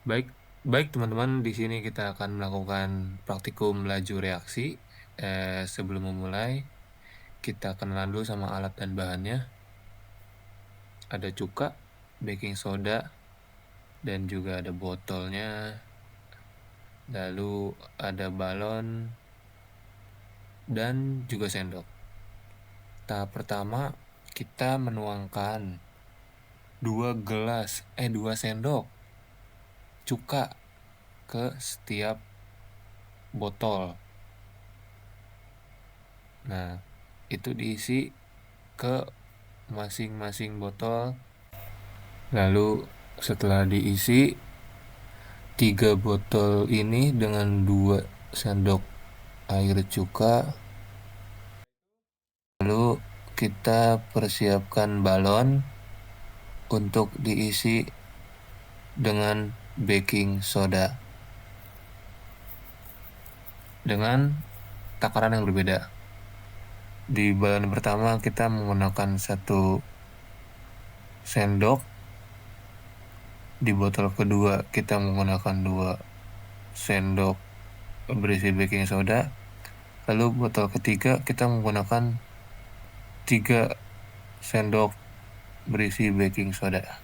Baik, baik teman-teman, di sini kita akan melakukan praktikum laju reaksi. Sebelum memulai, kita kenalan dulu sama alat dan bahannya. Ada cuka, baking soda, dan juga ada botolnya. Lalu ada balon dan juga sendok. Tahap pertama, kita menuangkan 2 sendok cuka ke setiap botol. Nah, itu diisi ke masing-masing botol. Lalu setelah diisi 3 botol ini dengan 2 sendok air cuka, lalu kita persiapkan balon untuk diisi dengan baking soda dengan takaran yang berbeda. Di balon pertama kita menggunakan 1 sendok, di botol kedua kita menggunakan 2 sendok berisi baking soda, lalu botol ketiga kita menggunakan 3 sendok berisi baking soda.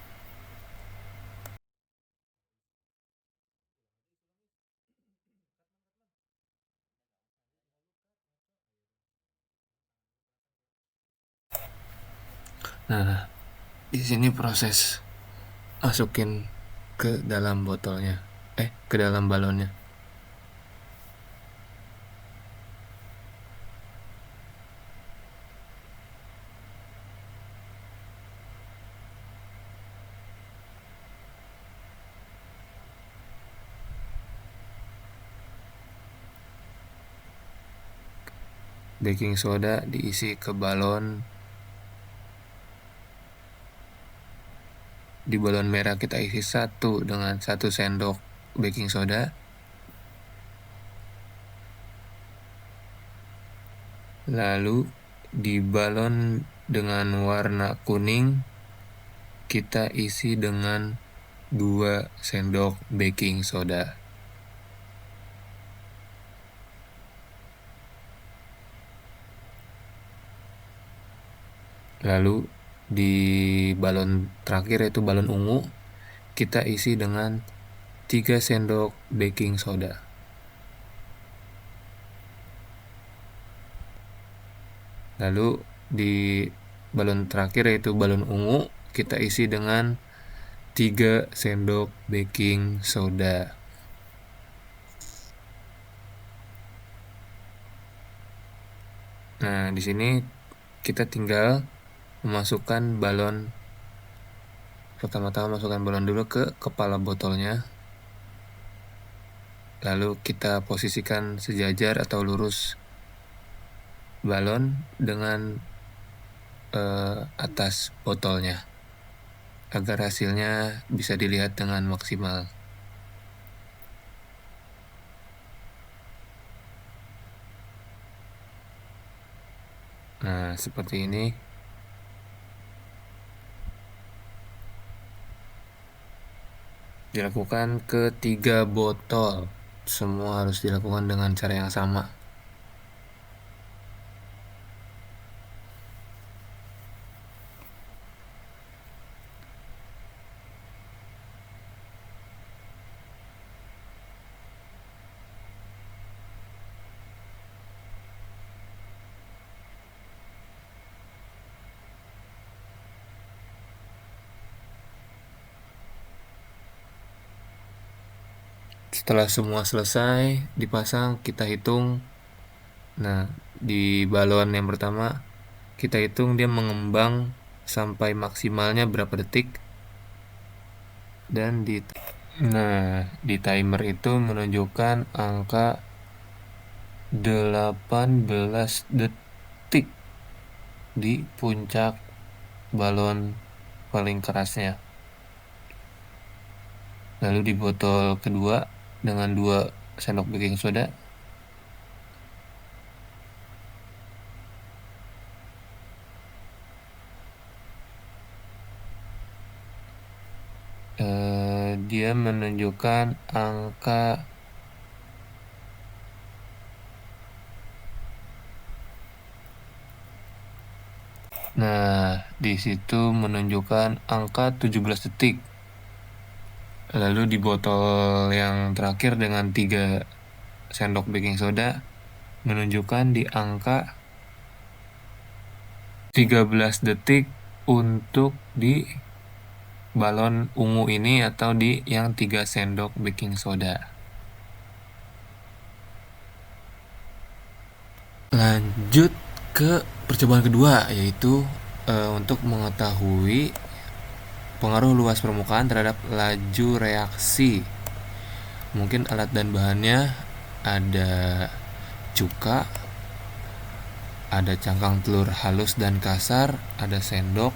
Nah, di sini proses masukin ke dalam botolnya, ke dalam balonnya. Baking soda diisi ke balon. Di balon merah kita isi 1 dengan 1 sendok baking soda. Lalu di balon dengan warna kuning kita isi dengan 2 sendok baking soda. Lalu di balon terakhir, yaitu balon ungu, kita isi dengan 3 sendok baking soda. Lalu di balon terakhir, yaitu balon ungu, kita isi dengan 3 sendok baking soda. Nah, di sini kita tinggal memasukkan balon. Pertama-tama masukkan balon dulu ke kepala botolnya. Lalu kita posisikan sejajar atau lurus balon dengan atas botolnya agar hasilnya bisa dilihat dengan maksimal. Nah, seperti ini. Dilakukan ke 3 botol. Semua harus dilakukan dengan cara yang sama. Setelah semua selesai dipasang, kita hitung. Nah, di balon yang pertama kita hitung dia mengembang sampai maksimalnya berapa detik. Dan di timer itu menunjukkan angka 18 detik di puncak balon paling kerasnya. Lalu di botol kedua dengan 2 sendok baking soda, dia menunjukkan angka di situ menunjukkan angka 17 detik. Lalu di botol yang terakhir dengan 3 sendok baking soda menunjukkan di angka 13 detik untuk di balon ungu ini atau di yang 3 sendok baking soda. Lanjut ke percobaan kedua, yaitu untuk mengetahui pengaruh luas permukaan terhadap laju reaksi. Mungkin alat dan bahannya ada cuka, ada cangkang telur halus dan kasar, ada sendok,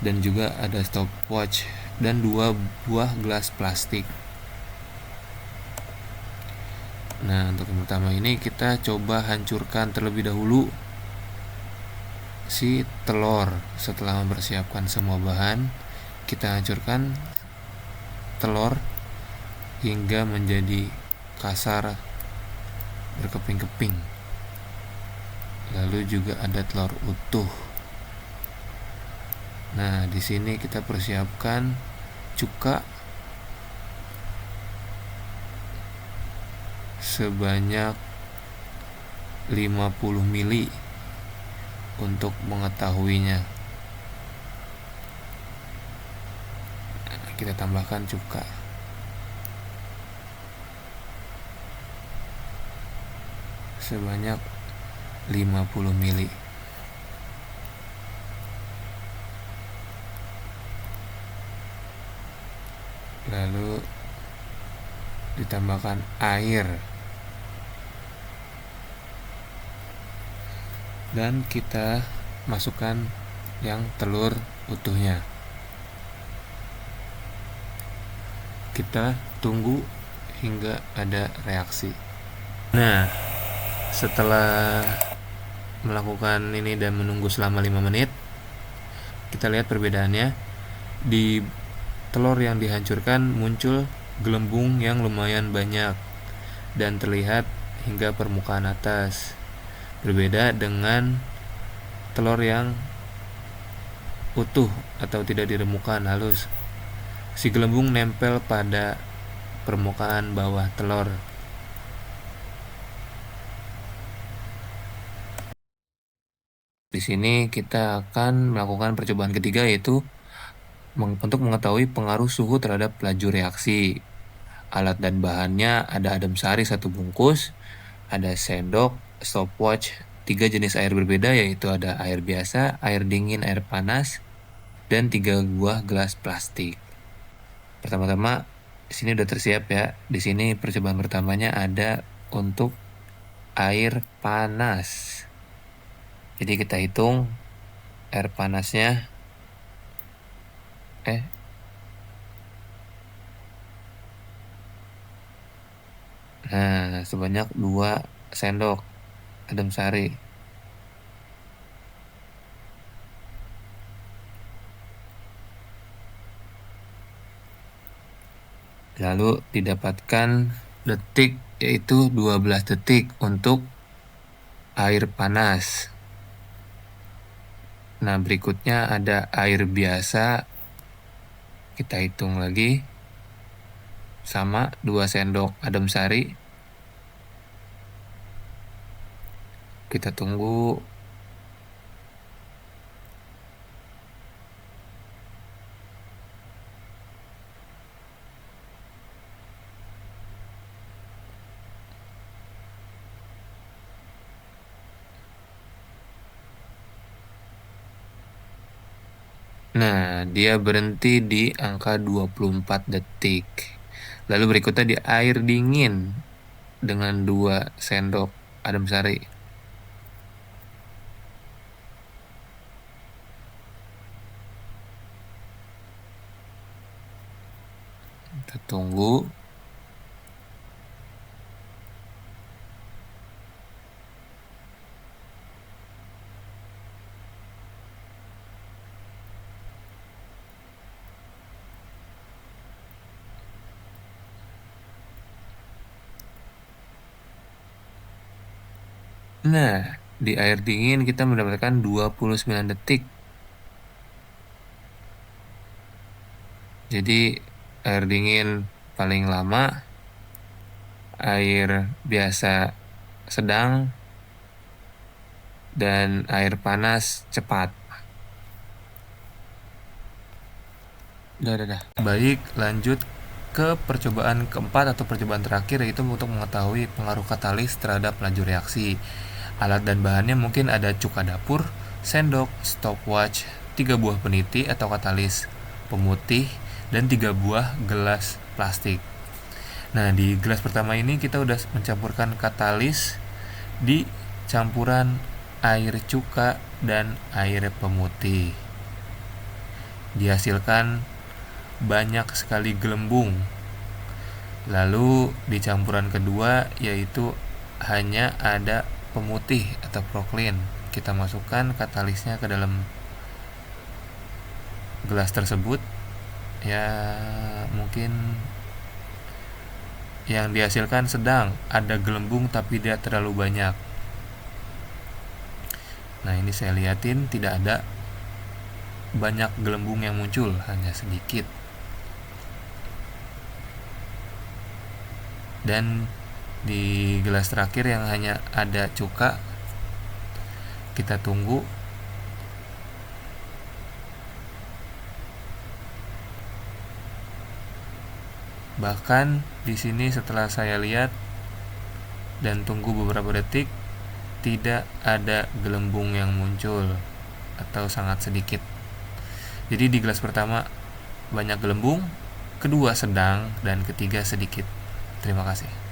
dan juga ada stopwatch dan 2 buah gelas plastik. Nah, untuk yang pertama ini kita coba hancurkan terlebih dahulu si telur. Setelah mempersiapkan semua bahan, kita hancurkan telur hingga menjadi kasar berkeping-keping. Lalu juga ada telur utuh. Nah, di sini kita persiapkan cuka sebanyak 50 mili untuk mengetahuinya. Nah, kita tambahkan cuka. Sebanyak 50 mili. Lalu ditambahkan air. Dan kita masukkan yang telur utuhnya. Kita tunggu hingga ada reaksi. Nah, setelah melakukan ini dan menunggu selama 5 menit, kita lihat perbedaannya. Di telur yang dihancurkan muncul gelembung yang lumayan banyak dan terlihat hingga permukaan atas. Berbeda dengan telur yang utuh atau tidak diremukkan halus. Si gelembung nempel pada permukaan bawah telur. Di sini kita akan melakukan percobaan ketiga, yaitu untuk mengetahui pengaruh suhu terhadap laju reaksi. Alat dan bahannya ada adem sari 1 bungkus, ada sendok, stopwatch, 3 jenis air berbeda, yaitu ada air biasa, air dingin, air panas, dan 3 buah gelas plastik. Pertama-tama, di sini udah tersiap ya. Di sini percobaan pertamanya ada untuk air panas. Jadi kita hitung air panasnya. Nah, sebanyak 2 sendok adem sari. Lalu didapatkan detik, yaitu 12 detik untuk air panas. Nah, berikutnya ada air biasa. Kita hitung lagi. Sama 2 sendok adem sari. Kita tunggu. Nah, dia berhenti di angka 24 detik. Lalu berikutnya di air dingin dengan 2 sendok adem sari. Kita tunggu. Nah, di air dingin kita mendapatkan 29 detik. Jadi air dingin paling lama, air biasa sedang, dan air panas cepat. Udah. Baik, lanjut ke percobaan keempat atau percobaan terakhir, yaitu untuk mengetahui pengaruh katalis terhadap laju reaksi. Alat dan bahannya mungkin ada cuka dapur, sendok, stopwatch, 3 buah peniti atau katalis, pemutih, dan 3 buah gelas plastik. Nah, di gelas pertama ini kita udah mencampurkan katalis di campuran air cuka dan air pemutih. Dihasilkan banyak sekali gelembung. Lalu di campuran kedua, yaitu hanya ada pemutih atau proklin. Kita masukkan katalisnya ke dalam gelas tersebut. Ya, mungkin yang dihasilkan sedang, ada gelembung tapi tidak terlalu banyak. Nah, ini saya liatin tidak ada banyak gelembung yang muncul, hanya sedikit. Dan di gelas terakhir yang hanya ada cuka, kita tunggu. Bahkan di sini setelah saya lihat dan tunggu beberapa detik, tidak ada gelembung yang muncul atau sangat sedikit. Jadi di gelas pertama banyak gelembung, kedua sedang, dan ketiga sedikit. Terima kasih.